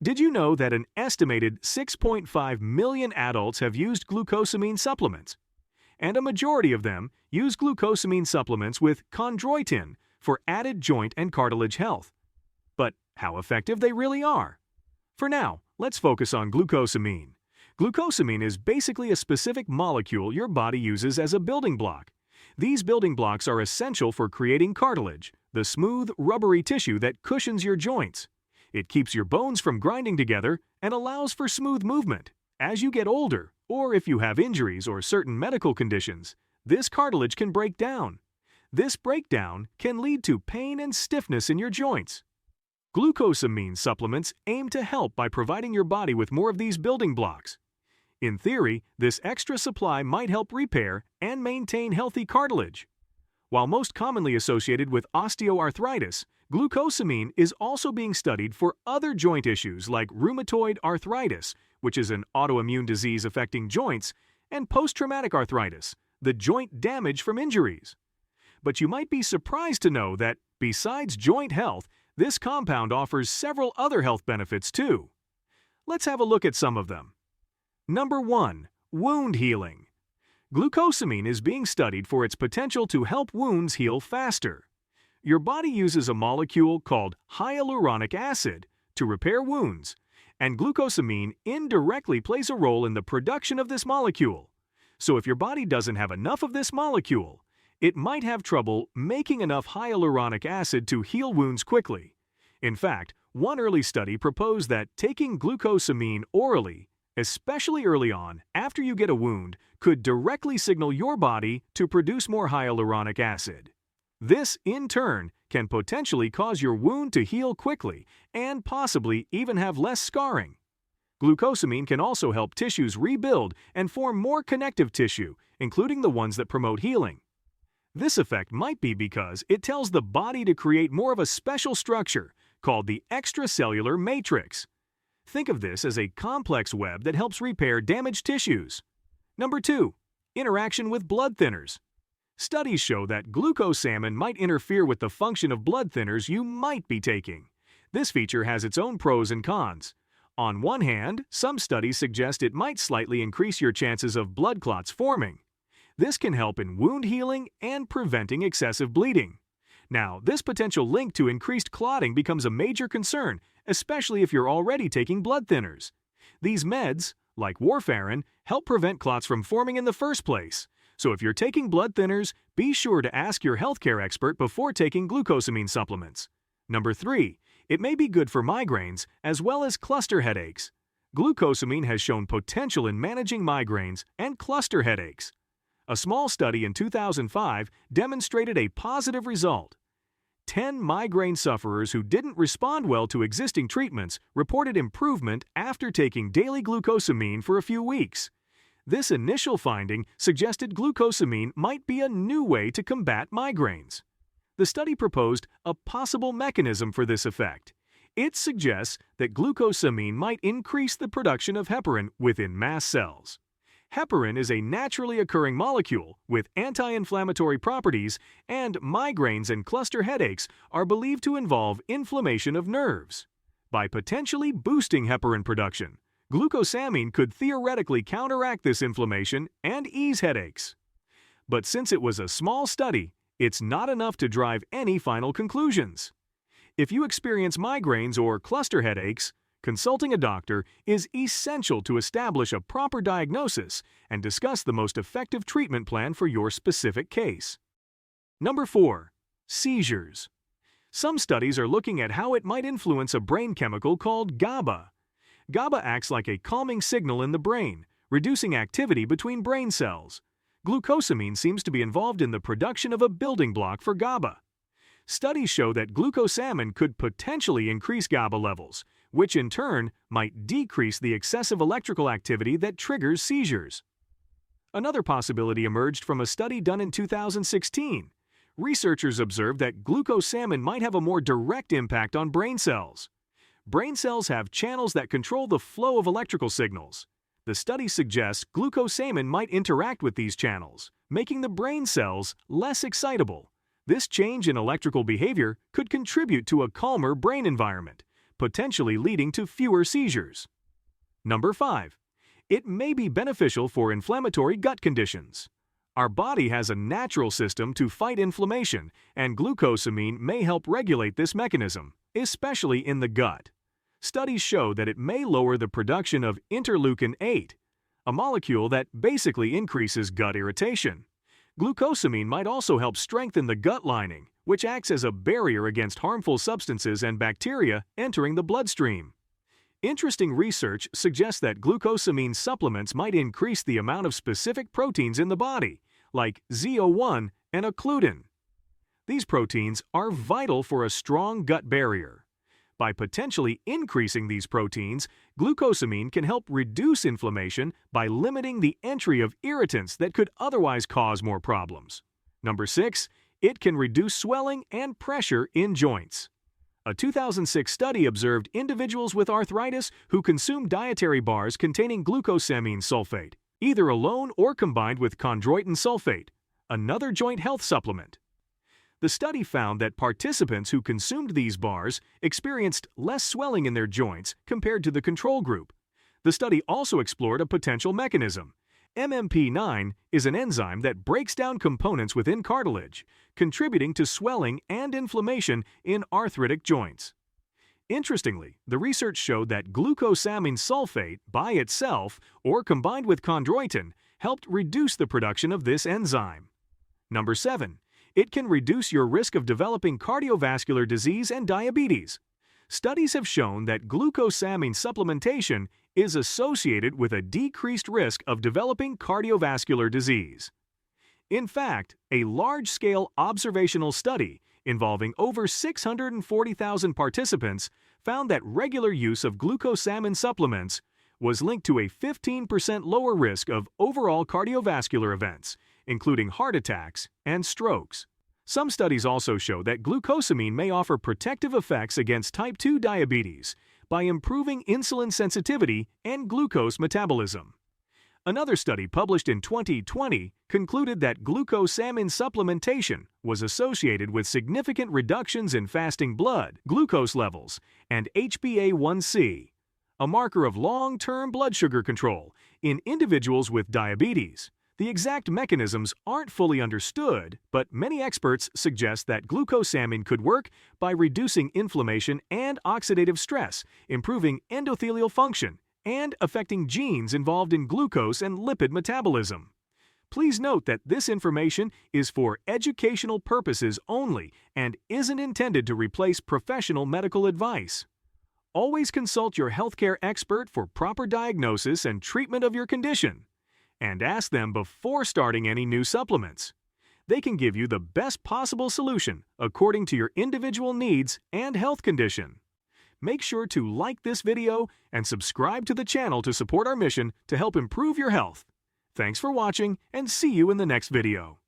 Did you know that an estimated 6.5 million adults have used glucosamine supplements? And a majority of them use glucosamine supplements with chondroitin for added joint and cartilage health. But how effective they really are? For now, let's focus on glucosamine. Glucosamine is basically a specific molecule your body uses as a building block. These building blocks are essential for creating cartilage, the smooth, rubbery tissue that cushions your joints. It keeps your bones from grinding together and allows for smooth movement. As you get older, or if you have injuries or certain medical conditions, this cartilage can break down. This breakdown can lead to pain and stiffness in your joints. Glucosamine supplements aim to help by providing your body with more of these building blocks. In theory, this extra supply might help repair and maintain healthy cartilage. While most commonly associated with osteoarthritis, glucosamine is also being studied for other joint issues like rheumatoid arthritis, which is an autoimmune disease affecting joints, and post-traumatic arthritis, the joint damage from injuries. But you might be surprised to know that, besides joint health, this compound offers several other health benefits too. Let's have a look at some of them. Number 1. Wound healing. Glucosamine is being studied for its potential to help wounds heal faster. Your body uses a molecule called hyaluronic acid to repair wounds, and glucosamine indirectly plays a role in the production of this molecule. So if your body doesn't have enough of this molecule, it might have trouble making enough hyaluronic acid to heal wounds quickly. In fact, one early study proposed that taking glucosamine orally, especially early on after you get a wound, could directly signal your body to produce more hyaluronic acid. This, in turn, can potentially cause your wound to heal quickly and possibly even have less scarring. Glucosamine can also help tissues rebuild and form more connective tissue, including the ones that promote healing. This effect might be because it tells the body to create more of a special structure called the extracellular matrix. Think of this as a complex web that helps repair damaged tissues. Number 2. Interaction with blood thinners. Studies show that glucosamine might interfere with the function of blood thinners you might be taking. This feature has its own pros and cons. On one hand, some studies suggest it might slightly increase your chances of blood clots forming. This can help in wound healing and preventing excessive bleeding. Now, this potential link to increased clotting becomes a major concern, especially if you're already taking blood thinners. These meds, like warfarin, help prevent clots from forming in the first place. So if you're taking blood thinners, be sure to ask your healthcare expert before taking glucosamine supplements. Number 3. It may be good for migraines as well as cluster headaches. Glucosamine has shown potential in managing migraines and cluster headaches. A small study in 2005 demonstrated a positive result. 10 migraine sufferers who didn't respond well to existing treatments reported improvement after taking daily glucosamine for a few weeks. This initial finding suggested glucosamine might be a new way to combat migraines. The study proposed a possible mechanism for this effect. It suggests that glucosamine might increase the production of heparin within mast cells. Heparin is a naturally occurring molecule with anti-inflammatory properties, and migraines and cluster headaches are believed to involve inflammation of nerves. By potentially boosting heparin production, glucosamine could theoretically counteract this inflammation and ease headaches. But since it was a small study, it's not enough to drive any final conclusions. If you experience migraines or cluster headaches, consulting a doctor is essential to establish a proper diagnosis and discuss the most effective treatment plan for your specific case. Number 4. Seizures. Some studies are looking at how it might influence a brain chemical called GABA. GABA acts like a calming signal in the brain, reducing activity between brain cells. Glucosamine seems to be involved in the production of a building block for GABA. Studies show that glucosamine could potentially increase GABA levels, which in turn might decrease the excessive electrical activity that triggers seizures. Another possibility emerged from a study done in 2016. Researchers observed that glucosamine might have a more direct impact on brain cells. Brain cells have channels that control the flow of electrical signals. The study suggests glucosamine might interact with these channels, making the brain cells less excitable. This change in electrical behavior could contribute to a calmer brain environment, potentially leading to fewer seizures. Number 5. It may be beneficial for inflammatory gut conditions. Our body has a natural system to fight inflammation, and glucosamine may help regulate this mechanism, especially in the gut. Studies show that it may lower the production of interleukin-8, a molecule that basically increases gut irritation. Glucosamine might also help strengthen the gut lining, which acts as a barrier against harmful substances and bacteria entering the bloodstream. Interesting research suggests that glucosamine supplements might increase the amount of specific proteins in the body, like ZO1 and occludin. These proteins are vital for a strong gut barrier. By potentially increasing these proteins, glucosamine can help reduce inflammation by limiting the entry of irritants that could otherwise cause more problems. Number 6. It can reduce swelling and pressure in joints. A 2006 study observed individuals with arthritis who consumed dietary bars containing glucosamine sulfate, either alone or combined with chondroitin sulfate, another joint health supplement. The study found that participants who consumed these bars experienced less swelling in their joints compared to the control group. The study also explored a potential mechanism. MMP9 is an enzyme that breaks down components within cartilage, contributing to swelling and inflammation in arthritic joints. Interestingly, the research showed that glucosamine sulfate by itself or combined with chondroitin helped reduce the production of this enzyme. Number 7. It can reduce your risk of developing cardiovascular disease and diabetes. Studies have shown that glucosamine supplementation is associated with a decreased risk of developing cardiovascular disease. In fact, a large-scale observational study involving over 640,000 participants found that regular use of glucosamine supplements was linked to a 15% lower risk of overall cardiovascular events, including heart attacks and strokes. Some studies also show that glucosamine may offer protective effects against type 2 diabetes by improving insulin sensitivity and glucose metabolism. Another study published in 2020 concluded that glucosamine supplementation was associated with significant reductions in fasting blood glucose levels and HbA1c, a marker of long-term blood sugar control in individuals with diabetes. The exact mechanisms aren't fully understood, but many experts suggest that glucosamine could work by reducing inflammation and oxidative stress, improving endothelial function, and affecting genes involved in glucose and lipid metabolism. Please note that this information is for educational purposes only and isn't intended to replace professional medical advice. Always consult your healthcare expert for proper diagnosis and treatment of your condition, and ask them before starting any new supplements. They can give you the best possible solution according to your individual needs and health condition. Make sure to like this video and subscribe to the channel to support our mission to help improve your health. Thanks for watching, and see you in the next video.